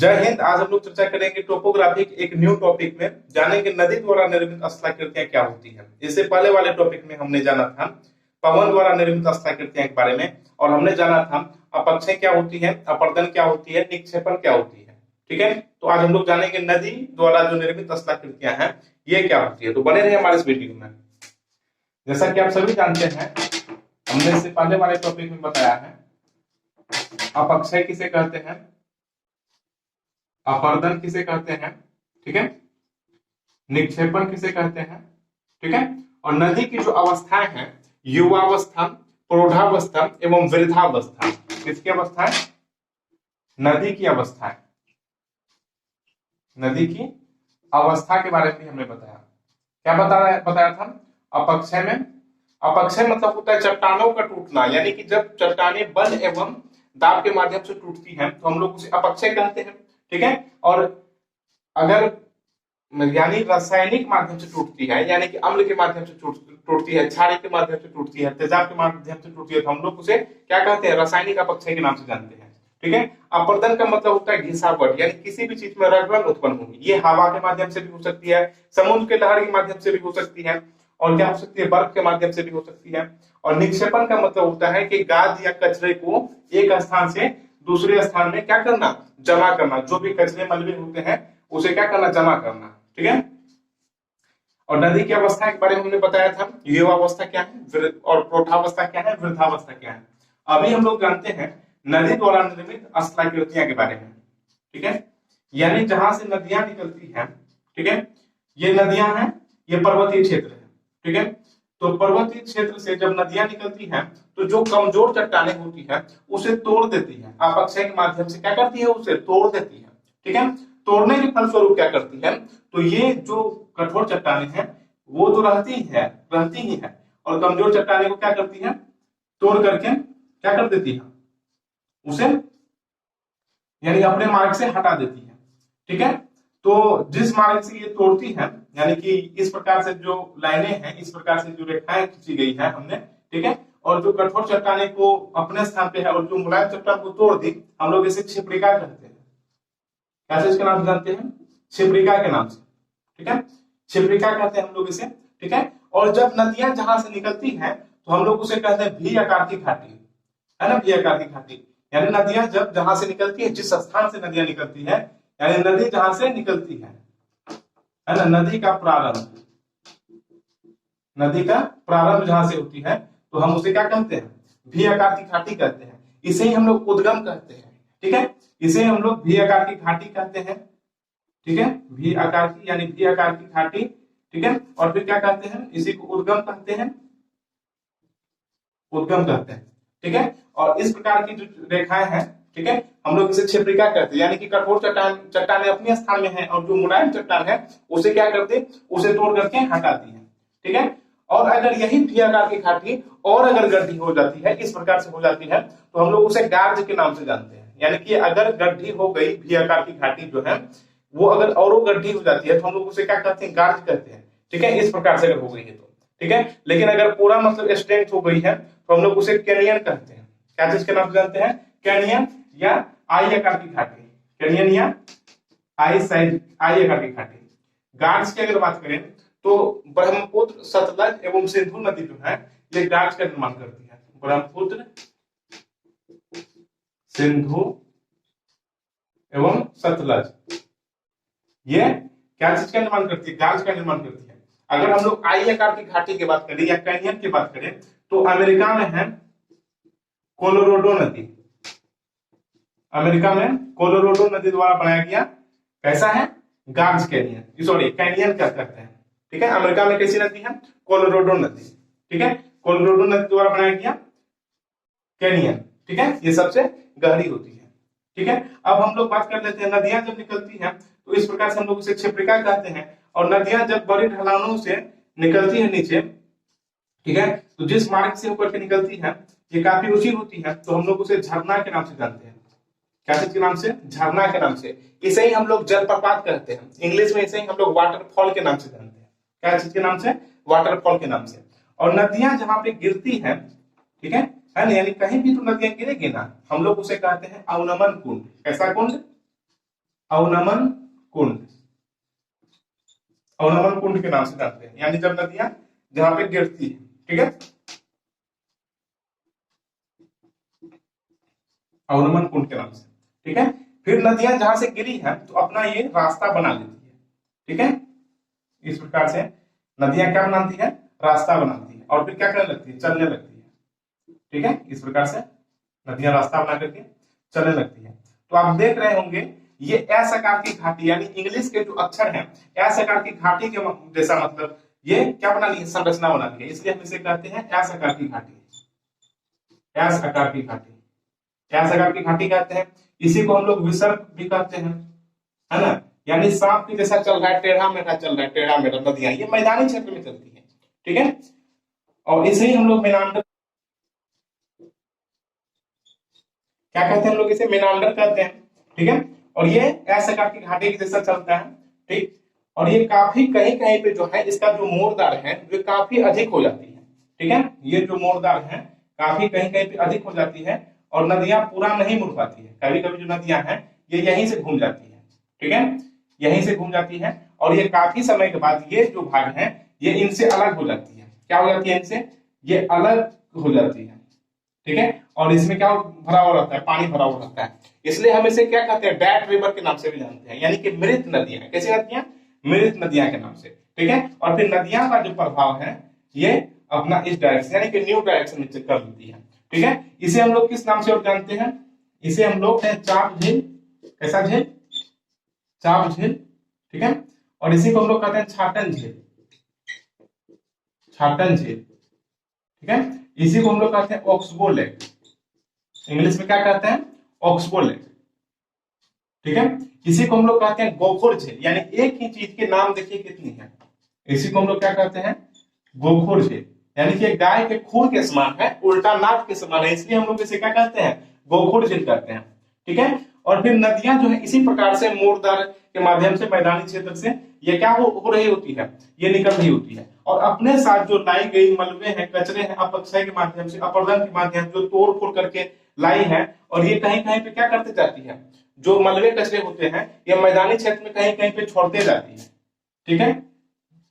जय हिंद। आज हम लोग चर्चा करेंगे टोपोग्राफी एक न्यू टॉपिक में, जानेंगे नदी द्वारा निर्मित स्थलाकृतियां क्या होती है। इससे पहले वाले टॉपिक में हमने जाना था पवन द्वारा निर्मित स्थलाकृतियां के बारे में, और हमने जाना था अपक्षय क्या होती है, अपर्दन क्या होती है, निक्षेपण क्या होती है। ठीक है, तो आज हम लोग जानेंगे नदी द्वारा जो निर्मित स्थलाकृतियां हैं ये क्या होती है। तो बने रहे हमारे इस वीडियो में। जैसा कि आप सभी जानते हैं, हमने इससे पहले वाले टॉपिक में बताया है अपक्षय किसे कहते हैं, अपर्दन किसे कहते हैं, ठीक है, निक्षेपण किसे कहते हैं, ठीक है। और नदी की जो अवस्थाएं हैं, युवावस्था, प्रौढ़ावस्था एवं वृद्धावस्था, किसकी अवस्थाएं, नदी की अवस्थाएं, नदी की अवस्था के बारे में हमने बताया। क्या बताया था अपक्षय में, अपक्षय मतलब होता है चट्टानों का टूटना, यानी कि जब चट्टानें बल एवं दाब के माध्यम से टूटती हैं तो हम लोग उसे अपक्षय कहते हैं, ठीक है। और अगर यानी रासायनिक माध्यम से टूटती है, यानी कि अम्ल के माध्यम से टूटती है, क्षार के माध्यम से टूटती है, तेजाब के माध्यम से टूटती है, तो हम लोग उसे क्या कहते हैं, रासायनिक अपक्षय के नाम से जानते हैं, ठीक है। अपर्दन का मतलब होता है घिसावट, यानी किसी भी चीज में रगड़ उत्पन्न होगी। ये हवा के माध्यम से भी हो सकती है, समुद्र के लहर के माध्यम से भी हो सकती है, और क्या हो सकती है, बर्फ के माध्यम से भी हो सकती है। और निक्षेपण का मतलब होता है कि गाद या कचरे को एक स्थान से दूसरे स्थान में क्या करना, जमा करना। जो भी कचरे मलबे होते हैं उसे क्या करना, जमा करना, ठीक है। और नदी की अवस्था के बारे में हमने बताया था, युवावस्था क्या है और प्रौढ़ावस्था क्या है, वृद्धावस्था क्या है। अभी हम लोग जानते हैं नदी द्वारा निर्मित स्थलाकृतियां के बारे में, ठीक है। यानी जहां से नदियां निकलती हैं, ठीक है, ये नदियां हैं, ये पर्वतीय क्षेत्र है, ठीक है। तो पर्वतीय क्षेत्र से जब नदियां निकलती हैं तो जो कमजोर चट्टानें होती है उसे तोड़ देती है, अपक्षय के माध्यम से क्या करती है, उसे तोड़ देती है, ठीक है। तोड़ने के फलस्वरूप क्या करती है, तो ये जो कठोर चट्टानें हैं वो तो रहती ही है, और कमजोर चट्टानें को क्या करती है, तोड़ करके क्या कर देती है, उसे यानी अपने मार्ग से हटा देती है, ठीक है। तो जिस मार्ग से ये तोड़ती है, यानी कि इस प्रकार से जो लाइनें हैं, इस प्रकार से जो रेखाएं खींची गई है हमने, ठीक है, और जो कठोर चट्टाने को अपने स्थान पे है और जो मुलायम चट्टान को तोड़ दी, हम लोग इसे क्षिप्रिका कहते हैं। कैसे इसके नाम से जानते हैं, क्षिप्रिका के नाम से, ठीक है, क्षिप्रिका कहते हैं हम लोग इसे, ठीक है। और जब नदियां जहां से निकलती हैं तो हम लोग उसे कहते हैं भी आकार की घाटी, है ना, भी आकार की घाटी। यानी नदियां जब जहां से निकलती है, जिस स्थान से नदियां निकलती है, यानी नदी जहां से निकलती है ना, नदी का प्रारंभ, नदी का प्रारंभ जहां से होती है तो हम उसे क्या कहते हैं, भी आकार की घाटी कहते हैं। इसे ही हम लोग उद्गम कहते हैं, ठीक है, इसे हम लोग भी आकार की घाटी कहते हैं, ठीक है, भी आकार की यानी भी आकार की घाटी, ठीक है। और फिर क्या कहते हैं, इसी को उद्गम कहते हैं, उद्गम कहते हैं, ठीक है। और इस प्रकार की जो रेखाएं हैं, ठीक है, हम लोग इसे क्षिप्रिका कहते हैं। यानी कि कठोर चट्टान अपने स्थान में है और जो मुलायम चट्टान है उसे क्या करते, उसे तोड़ करके हटाती है, ठीक है। और अगर यही भी आकार की घाटी और अगर गड्ढी हो जाती है, इस प्रकार से हो जाती है, तो हम लोग उसे गार्ज के नाम से जानते हैं। यानी कि अगर गड्ढी हो गई, भी आकार की घाटी जो है वो अगर और गड्ढी हो जाती है तो हम लोग उसे क्या कहते हैं, गार्ज कहते हैं, ठीक है। इस प्रकार से अगर हो गई है तो, ठीक है। लेकिन अगर पूरा मतलब स्ट्रेंथ हो गई है तो हम लोग उसे कैनियन कहते हैं। क्या चीज के नाम से जानते हैं, कैनियन या आई आकार की घाटी, कैनियन या आई आकार की घाटी। गार्ड्स की अगर बात करें तो ब्रह्मपुत्र, सतलज एवं सिंधु नदी जो है ये गार्ड्स का निर्माण करती है। ब्रह्मपुत्र, सिंधु एवं सतलज ये क्या चीज का निर्माण करती है, गार्ड्स का निर्माण करती है। अगर हम लोग आई आकार की घाटी की बात करें या कैनियन की बात करें तो अमेरिका में है कोलोराडो नदी, अमेरिका में कोलोराडो नदी द्वारा बनाया गया कैसा है, गार्ज कैनियन, सॉरी कैनियन क्या कहते हैं, ठीक है। अमेरिका में कैसी नदी है, कोलोराडो नदी, ठीक है, कोलोराडो नदी द्वारा बनाया गया कैनियन, ठीक है, ये सबसे गहरी होती है, ठीक है। अब हम लोग बात कर लेते हैं नदियां जब निकलती हैं तो इस प्रकार से हम लोग उसे क्षिप्रिका कहते हैं। और नदियां जब बड़ी ढलानों से निकलती है नीचे, ठीक है, तो जिस मार्ग से होकर के निकलती है ये काफी ऊंची होती है तो हम लोग उसे झरना के नाम से जानते हैं। क्या चीज के नाम से, झरना के नाम से। इसे ही हम लोग जलप्रपात कहते हैं, इंग्लिश में इसे ही हम लोग वाटरफॉल के नाम से जानते हैं। क्या चीज के नाम से, वाटरफॉल के नाम से। और नदियां जहां पे गिरती है, ठीक है ना, यानी कहीं भी तो नदियां गिरेगी ना, हम लोग उसे कहते हैं अवनमन कुंड। कैसा कुंड, अवनमन कुंड, अवनमन कुंड के नाम से जानते हैं, यानी जब नदियां जहां पे गिरती है, ठीक है, अवनमन कुंड के नाम से, ठीक है। फिर नदियां जहां से गिरी है तो अपना ये रास्ता बना लेती है, ठीक है। इस प्रकार से नदियां क्या बनाती है, रास्ता बनाती है, और फिर क्या करने लगती है, चलने लगती है, ठीक है। इस प्रकार से नदियां रास्ता बना करके चलने लगती है। तो आप देख रहे होंगे ये असकार की घाटी, यानी इंग्लिश के जो अक्षर हैं असकार की घाटी के जैसा, मतलब ये क्या बना ली है, संरचना बना ली है, इसलिए हम इसे कहते हैं असकार की घाटी, असकार की घाटी, असकार की घाटी कहते हैं। इसी को हम लोग विसर्ग भी कहते हैं, है ना, यानी सांप की जैसा चल रहा है, टेढ़ा मेढ़ा चल रहा है, टेढ़ा मेढ़ा नदियां ये मैदानी क्षेत्र में चलती है, ठीक है। और इसे ही हम लोग मेनांडर क्या कहते हैं, हम लोग इसे मेनांडर कहते हैं, ठीक है। और ये असकार की घाटी की जैसा चलता है, ठीक। और ये काफी कहीं कहीं पे जो है इसका जो मोरदार है वो काफी अधिक हो जाती है, ठीक है। ये जो मोरदार है काफी कहीं कहीं पे अधिक हो जाती है, और नदियां पूरा नहीं मुड़ पाती है, कभी कभी जो नदियां हैं ये यहीं से घूम जाती है, ठीक है, यहीं से घूम जाती है। और ये काफी समय के बाद ये जो भाग है ये इनसे अलग हो जाती है, क्या हो जाती है, इनसे ये अलग हो जाती है, ठीक है। और इसमें क्या भरा हुआ रहता है, पानी भरा हुआ रहता है, इसलिए हम इसे क्या कहते हैं, डेड रिवर के नाम से भी जानते हैं, यानी कि मृत नदियां, कैसी नदियां, मृत नदियां के नाम से, ठीक है। और फिर नदियां का जो प्रभाव है ये अपना इस डायरेक्शन यानी कि न्यू डायरेक्शन में कर देती है, ठीक है। इसे हम लोग किस नाम से और जानते हैं, इसे हम लोग चाप झील, कैसा झील, चाप झील, ठीक है। और इसी को हम लोग कहते हैं छाटन झील, छाटन झील, ठीक है। इसी को हम लोग कहते हैं ऑक्सबो लेक, इंग्लिश में क्या कहते हैं, ऑक्सबो लेक, ठीक है। इसी को हम लोग कहते हैं गोखोर झील, यानी एक ही चीज के नाम देखिए कितनी है, इसी को हम लोग क्या कहते हैं, गोखोर झील, यानी कि गाय के खूर के समान है, उल्टा नाक के समान है, इसलिए हम लोग इसे क्या कहते हैं, गोखोर झील कहते हैं, ठीक है। और फिर नदियां जो है इसी प्रकार से मोरदार के माध्यम से मैदानी क्षेत्र से ये क्या हो रही होती है, ये निकल रही होती है, और अपने साथ जो लाई गई मलबे हैं, कचरे हैं, अपक्षय के माध्यम से, अपर्दन के माध्यम से जो तोड़ फोड़ करके लाई है, और ये कहीं कहीं पे क्या करते जाती है, जो मलबे कचरे होते हैं ये मैदानी क्षेत्र में कहीं कहीं पे छोड़ते जाती है, ठीक है।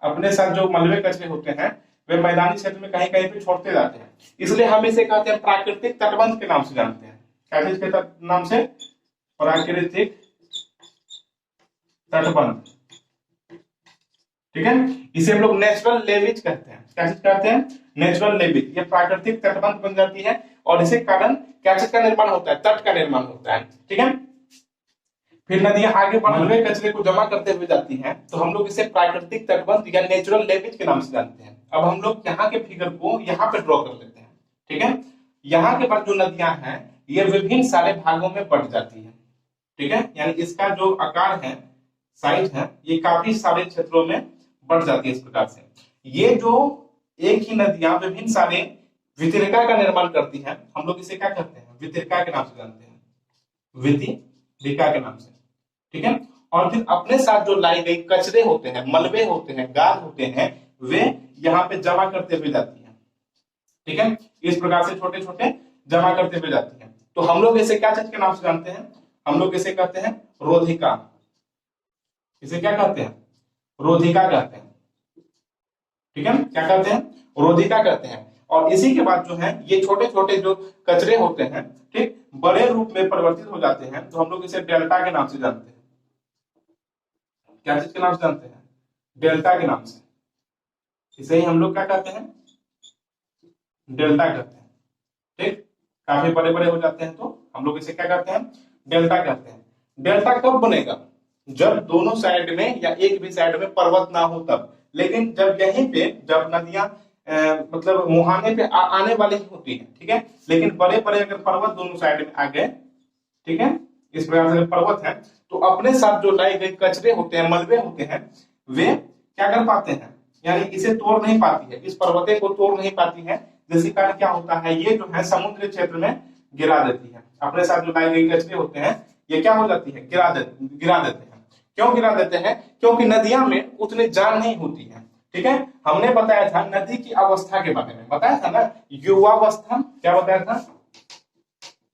अपने साथ जो मलबे कचरे होते हैं वे मैदानी क्षेत्र में कहीं कहीं पे छोड़ते जाते हैं, इसलिए हम इसे कहते हैं प्राकृतिक तटबंध के नाम से जानते हैं, क्या चीज के नाम से, प्राकृतिक तटबंध, ठीक है। इसे हम लोग नेचुरल लेविज कहते हैं, क्या चीज कहते हैं, नेचुरल लेविज, ये प्राकृतिक तटबंध बन जाती है, और इसे कारण क्या चीज का निर्माण होता है, तट का निर्माण होता है, ठीक है। फिर नदियां आगे बढ़ते कचरे को जमा करते हुए जाती हैं, तो हम लोग इसे प्राकृतिक तटबंध या नेचुरल लेविज के नाम से जानते हैं। अब हम लोग यहाँ के फिगर को यहाँ पे ड्रॉ कर लेते हैं, ठीक है। यहाँ के बाद जो नदियां हैं ये विभिन्न सारे भागों में बढ़ जाती है, ठीक है, यानी इसका जो आकार है, साइज है, ये काफी सारे क्षेत्रों में बढ़ जाती है। इस प्रकार से ये जो एक ही नदियां विभिन्न सारे वितरिका का निर्माण करती है, हम लोग इसे क्या कहते हैं, वितरिका के नाम से जानते हैं, वितरिका के नाम से, ठीक है। और फिर अपने साथ जो लाई गई कचरे होते हैं, मलबे होते हैं, गाद होते हैं, वे यहाँ पे जमा करते हुए जाती है, ठीक है। इस प्रकार से छोटे छोटे जमा करते हुए जाती है। तो हम लोग इसे क्या चीज के नाम से जानते हैं, हम लोग इसे कहते हैं रोधिका, इसे क्या कहते हैं, रोधिका कहते हैं, ठीक है, क्या कहते हैं, रोधिका कहते हैं। और इसी के बाद जो है ये छोटे छोटे जो कचरे होते हैं, ठीक, बड़े रूप में परिवर्तित हो जाते हैं, तो हम लोग इसे डेल्टा के नाम से जानते हैं, क्या चीज के नाम से जानते हैं, डेल्टा के नाम से, इसे ही हम लोग क्या कहते हैं, डेल्टा कहते हैं, ठीक। काफी बड़े बड़े हो जाते हैं तो हम लोग इसे क्या कहते हैं, डेल्टा कहते हैं। डेल्टा कब बनेगा, जब दोनों साइड में या एक भी साइड में पर्वत ना हो तब, लेकिन जब यहीं पे जब नदियां मतलब मुहाने पे आने वाली ही होती है, ठीक है, लेकिन बड़े बड़े अगर पर्वत दोनों साइड में आ गए, ठीक है, इस प्रकार से पर्वत है, तो अपने साथ जो लाई गई कचरे होते हैं, मलबे होते हैं, वे क्या कर पाते हैं, यानी इसे तोड़ नहीं पाती है, इस पर्वते को तोड़ नहीं पाती है, जिसके कारण क्या होता है, ये जो है समुद्र क्षेत्र में गिरा देती है। अपने साथ जो लाई गई कचरे होते हैं ये क्या हो जाती है, गिरा देते हैं। क्यों गिरा देते हैं, क्योंकि नदियां में उतनी जान नहीं होती है, ठीक है। हमने बताया था नदी की अवस्था के बारे में, बताया था ना, युवावस्था, क्या बताया था,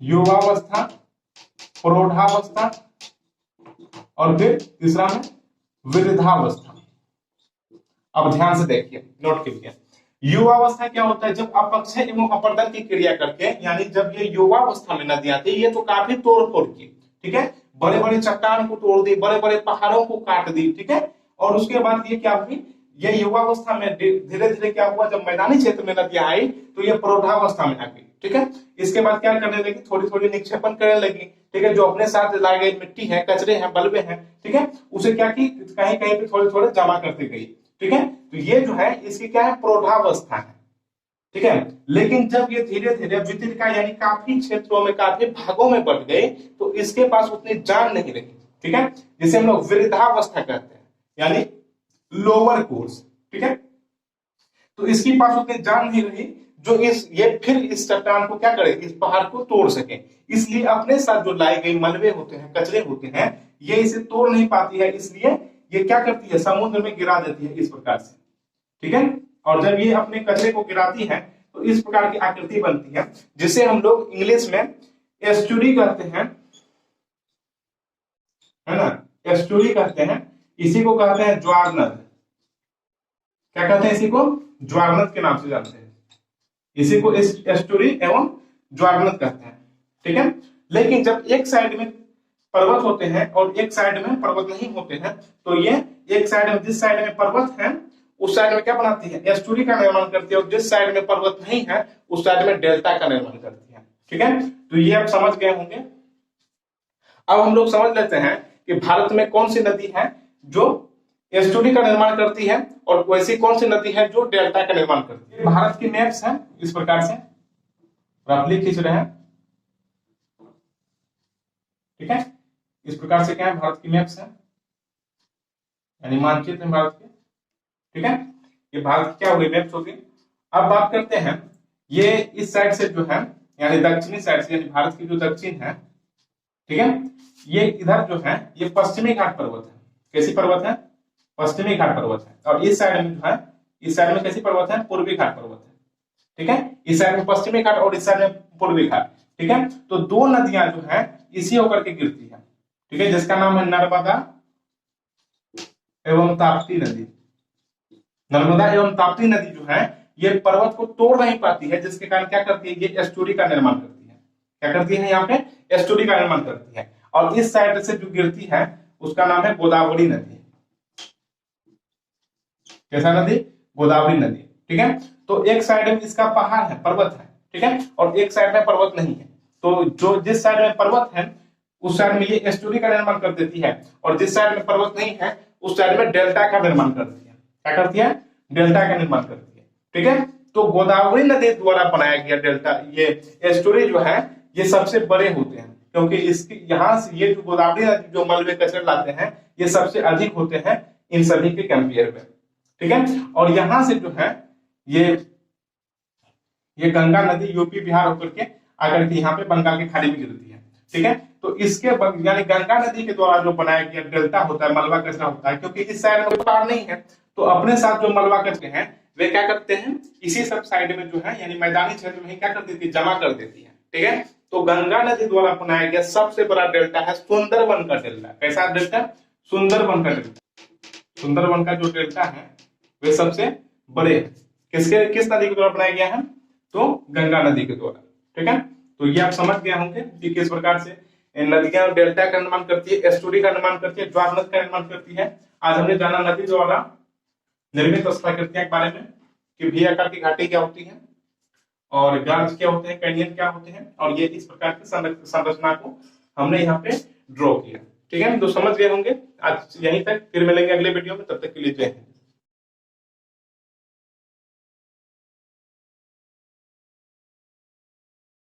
युवावस्था, प्रौढ़ावस्था और फिर तीसरा में वृद्धावस्था। अब ध्यान से देखिए, नोट कीजिए, युवावस्था क्या होता है? जब अपक्षय एवं अपरदन की क्रिया करके, यानी जब ये युवावस्था में नदी आती है, ये तो काफी तोड़ फोड़ की, ठीक है, बड़े बड़े चट्टान को तोड़ दी, बड़े बड़े पहाड़ों को काट दी, ठीक है, और उसके बाद ये क्या हुई, ये युवावस्था में धीरे धीरे क्या हुआ, जब मैदानी क्षेत्र में नदियां आई तो ये प्रौढ़ावस्था में आ गई, ठीक है। इसके बाद क्या करने लगी, थोड़ी थोड़ी निक्षेपण करने लगी, ठीक है, जो अपने साथ लाई गई मिट्टी है, कचरे हैं, बलबे हैं, ठीक है, उसे क्या की, कहीं कहीं पे थोड़े थोड़े जमा करती गई, ठीक है। तो ये जो है इसकी क्या है, प्रौढ़ावस्था है, ठीक है। लेकिन जब ये धीरे धीरे वितरिका यानी काफी क्षेत्रों में, काफी भागों में बढ़ गई, तो इसके पास उतनी जान नहीं रही, ठीक है, जिसे हम लोग वृद्धावस्था कहते हैं, यानी लोअर कोर्स, ठीक है। तो इसके पास उतनी जान नहीं रही जो ये फिर इस चट्टान को क्या करे, इस पहाड़ को तोड़ सके। इसलिए अपने साथ जो लाई गई मलबे होते हैं, कचरे होते हैं, ये इसे तोड़ नहीं पाती है, इसलिए ये क्या करती है, समुद्र में गिरा देती है इस प्रकार से, ठीक है। और जब ये अपने कचरे को गिराती है तो इस प्रकार की आकृति बनती है, जिसे हम लोग इंग्लिश में एस्टुरी कहते हैं, है ना, एस्टुरी कहते हैं। इसी को कहते हैं ज्वारनद। क्या कहते हैं इसी को? ज्वारनद के नाम से जानते हैं। इसी को एस्टुरी एवं ज्वारनद कहते हैं, ठीक है। लेकिन जब एक साइड में पर्वत होते हैं और एक साइड में पर्वत नहीं होते हैं, तो ये एक साइड में, जिस साइड में पर्वत है उस साइड में क्या बनाती है, एस्टुरी का निर्माण करती है, और जिस साइड में पर्वत नहीं है उस साइड में डेल्टा का निर्माण करती है, ठीक है। तो ये आप समझ गए होंगे। अब हम लोग समझ लेते हैं कि भारत में कौन सी नदी है जो एस्टुरी का निर्माण करती है, और वैसी कौन सी नदी है जो डेल्टा का निर्माण करती है। भारत की मैप्स हैं इस प्रकार से, रफली खींच रहे हैं, ठीक है। इस प्रकार से क्या है, भारत की मैप्स है, यानी मानचित्र है भारत के, ठीक है। ये भारत की क्या हो गई, मैप्स हो गई। अब बात करते हैं, ये इस साइड से जो है, यानी दक्षिणी साइड से, यानी भारत की जो दक्षिण है, ठीक है, ये इधर जो है ये पश्चिमी घाट पर्वत है। कैसी पर्वत है? पश्चिमी घाट पर्वत है। और इस साइड में जो है, इस साइड में कैसी पर्वत है? पूर्वी घाट पर्वत है, ठीक है। इस साइड में पश्चिमी घाट और इस साइड में पूर्वी घाट, ठीक है। तो दो नदियां जो है इसी होकर के गिरती है, ठीक है, जिसका नाम है नर्मदा एवं ताप्ती नदी। नर्मदा एवं ताप्ती नदी जो है ये पर्वत को तोड़ नहीं पाती है, जिसके कारण क्या करती है, ये एस्टुरी का निर्माण करती है। क्या करती है? यहाँ पे एस्टुरी का निर्माण करती है। और इस साइड से जो गिरती है उसका नाम है गोदावरी नदी। कैसा नदी? गोदावरी नदी, ठीक है। तो एक साइड में इसका पहाड़ है, पर्वत है, ठीक है, और एक साइड में पर्वत नहीं है। तो जो जिस साइड में पर्वत है उस साइड में ये एस्टुरी का निर्माण कर देती है, और जिस साइड में पर्वत नहीं है उस साइड में डेल्टा का निर्माण करती है। क्या करती है? डेल्टा का निर्माण करती है, ठीक है। तो गोदावरी नदी द्वारा बनाया गया डेल्टा, ये एस्टुरी जो है ये सबसे बड़े होते हैं, क्योंकि इसकी यहाँ से ये जो गोदावरी नदी जो मलबे कचरे लाते हैं ये सबसे अधिक होते हैं इन सभी के कंपेयर में, ठीक है। और यहां से जो है ये गंगा नदी यूपी बिहार होकर के आकर के यहाँ पे बंगाल की खाड़ी में गिरती है, ठीक है। तो इसके यानी गंगा नदी के द्वारा जो बनाया गया डेल्टा होता है, मलबा कचरा होता है, क्योंकि इस साइड में पहाड़ नहीं है, तो अपने साथ जो मलबा कचरे हैं वे क्या करते हैं, इसी सब साइड में जो है यानी मैदानी क्षेत्र में क्या कर देती है, जमा कर देती है, ठीक है। तो गंगा नदी द्वारा बनाया गया सबसे बड़ा डेल्टा है सुंदरबन का डेल्टा। कैसा डेल्टा? सुंदरबन का डेल्टा। सुंदरबन का जो डेल्टा है वे सबसे बड़े हैं। किस नदी के द्वारा बनाया गया है? तो गंगा नदी के द्वारा, ठीक है। तो ये आप समझ गए होंगे कि किस प्रकार से नदियां डेल्टा का निर्माण करती है, एस्टुरी का निर्माण करती है, ज्वारनद का निर्माण करती है। आज हमने जाना नदी द्वारा निर्मित स्थलाकृतियों के बारे में, कि वी आकार की घाटी क्या होती है और गर्ज क्या होते हैं, कैनियन क्या होते हैं, और ये इस प्रकार की संरचना को हमने यहाँ पे ड्रॉ किया, ठीक है। तो समझ गए होंगे। आज यहीं तक, फिर मिलेंगे अगले वीडियो में, तब तक के लिए जय हिंद।